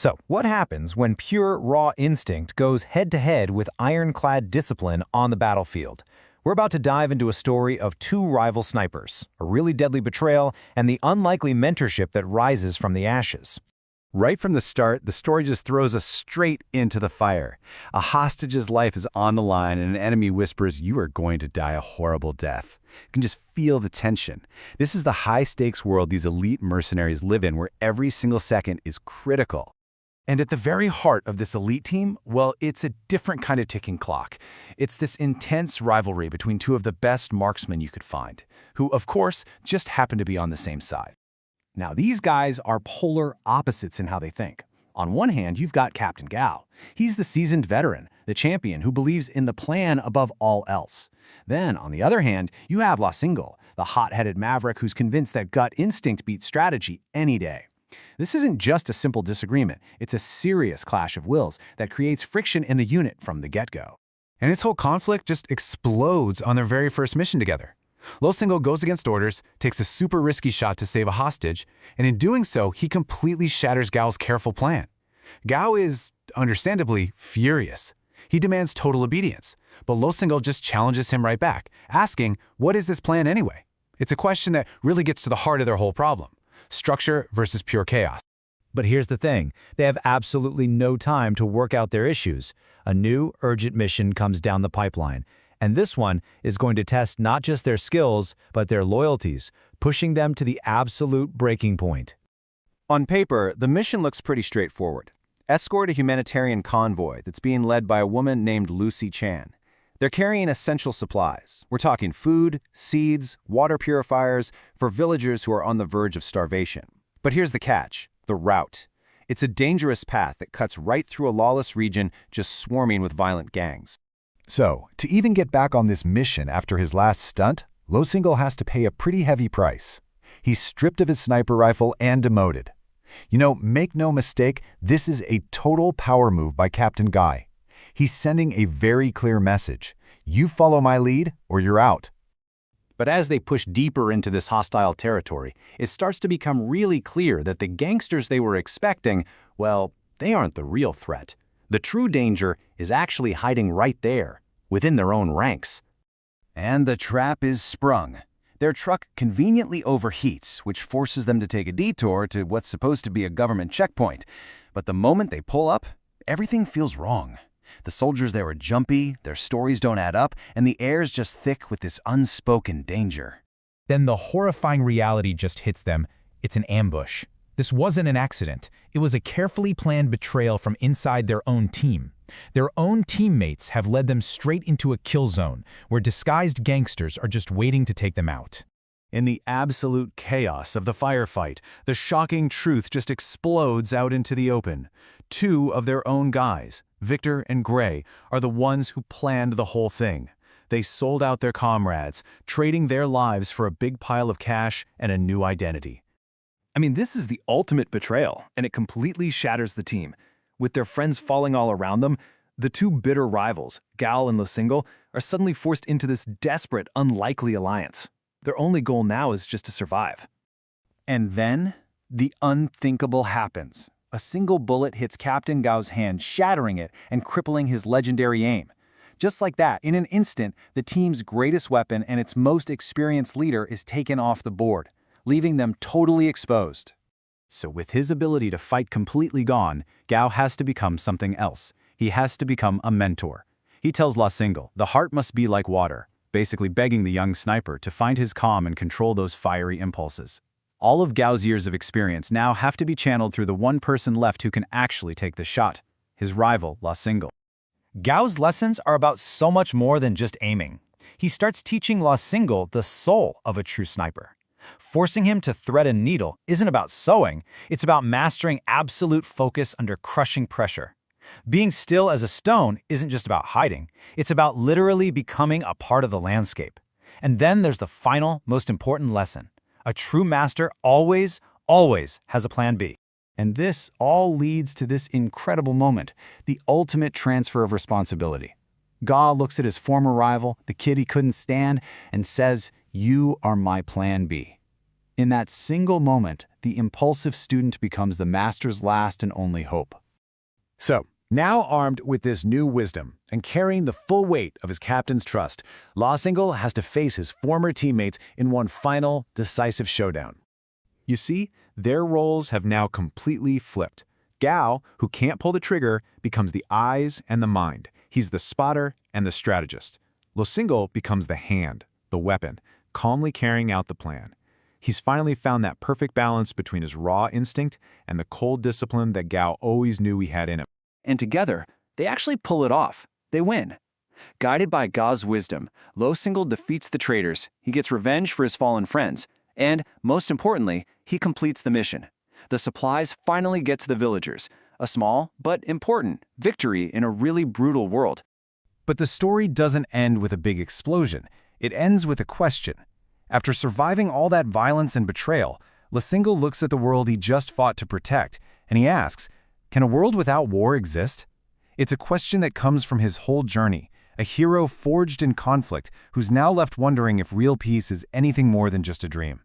So, what happens when pure, raw instinct goes head-to-head with ironclad discipline on the battlefield? We're about to dive into a story of two rival snipers, a really deadly betrayal, and the unlikely mentorship that rises from the ashes. Right from the start, the story just throws us straight into the fire. A hostage's life is on the line, and an enemy whispers, "You are going to die a horrible death." You can just feel the tension. This is the high-stakes world these elite mercenaries live in, where every single second is critical. And at the very heart of this elite team, well, it's a different kind of ticking clock. It's this intense rivalry between two of the best marksmen you could find, who, of course, just happen to be on the same side. Now, these guys are polar opposites in how they think. On one hand, you've got Captain Gao. He's the seasoned veteran, the champion who believes in the plan above all else. Then, on the other hand, you have La Single, the hot-headed maverick who's convinced that gut instinct beats strategy any day. This isn't just a simple disagreement, it's a serious clash of wills that creates friction in the unit from the get-go. And this whole conflict just explodes on their very first mission together. Lo Single goes against orders, takes a super risky shot to save a hostage, and in doing so, he completely shatters Gao's careful plan. Gao is, understandably, furious. He demands total obedience, but Lo Single just challenges him right back, asking, "What is this plan anyway?" It's a question that really gets to the heart of their whole problem. Structure versus pure chaos. But here's the thing, they have absolutely no time to work out their issues. A new, urgent mission comes down the pipeline, and this one is going to test not just their skills, but their loyalties, pushing them to the absolute breaking point. On paper, the mission looks pretty straightforward. Escort a humanitarian convoy that's being led by a woman named Lucy Chan. They're carrying essential supplies. We're talking food, seeds, water purifiers for villagers who are on the verge of starvation. But here's the catch, the route. It's a dangerous path that cuts right through a lawless region just swarming with violent gangs. So, to even get back on this mission after his last stunt, Lo Single has to pay a pretty heavy price. He's stripped of his sniper rifle and demoted. You know, make no mistake, this is a total power move by Captain Guy. He's sending a very clear message. You follow my lead, or you're out. But as they push deeper into this hostile territory, it starts to become really clear that the gangsters they were expecting, well, they aren't the real threat. The true danger is actually hiding right there, within their own ranks. And the trap is sprung. Their truck conveniently overheats, which forces them to take a detour to what's supposed to be a government checkpoint. But the moment they pull up, everything feels wrong. The soldiers there are jumpy, their stories don't add up, and the air's just thick with this unspoken danger. Then the horrifying reality just hits them. It's an ambush. This wasn't an accident. It was a carefully planned betrayal from inside their own team. Their own teammates have led them straight into a kill zone, where disguised gangsters are just waiting to take them out. In the absolute chaos of the firefight, the shocking truth just explodes out into the open. Two of their own guys, Victor and Gray, are the ones who planned the whole thing. They sold out their comrades, trading their lives for a big pile of cash and a new identity. I mean, this is the ultimate betrayal, and it completely shatters the team. With their friends falling all around them, the two bitter rivals, Gao and Lo Single, are suddenly forced into this desperate, unlikely alliance. Their only goal now is just to survive. And then, the unthinkable happens. A single bullet hits Captain Gao's hand, shattering it and crippling his legendary aim. Just like that, in an instant, the team's greatest weapon and its most experienced leader is taken off the board, leaving them totally exposed. So with his ability to fight completely gone, Gao has to become something else. He has to become a mentor. He tells La Single, the heart must be like water, basically begging the young sniper to find his calm and control those fiery impulses. All of Gao's years of experience now have to be channeled through the one person left who can actually take the shot, his rival, La Single. Gao's lessons are about so much more than just aiming. He starts teaching La Single the soul of a true sniper. Forcing him to thread a needle isn't about sewing, it's about mastering absolute focus under crushing pressure. Being still as a stone isn't just about hiding, it's about literally becoming a part of the landscape. And then there's the final, most important lesson. A true master always has a plan B. And this all leads to this incredible moment, the ultimate transfer of responsibility. Gao looks at his former rival, the kid he couldn't stand, and says, "You are my plan B." In that single moment, the impulsive student becomes the master's last and only hope. So, now armed with this new wisdom and carrying the full weight of his captain's trust, Single has to face his former teammates in one final, decisive showdown. You see, their roles have now completely flipped. Gao, who can't pull the trigger, becomes the eyes and the mind. He's the spotter and the strategist. Single becomes the hand, the weapon, calmly carrying out the plan. He's finally found that perfect balance between his raw instinct and the cold discipline that Gao always knew he had in him. And together, they actually pull it off. They win. Guided by Gao's wisdom, Single defeats the traitors, he gets revenge for his fallen friends, and, most importantly, he completes the mission. The supplies finally get to the villagers, a small but important victory in a really brutal world. But the story doesn't end with a big explosion. It ends with a question. After surviving all that violence and betrayal, Single looks at the world he just fought to protect, and he asks, can a world without war exist? It's a question that comes from his whole journey, a hero forged in conflict who's now left wondering if real peace is anything more than just a dream.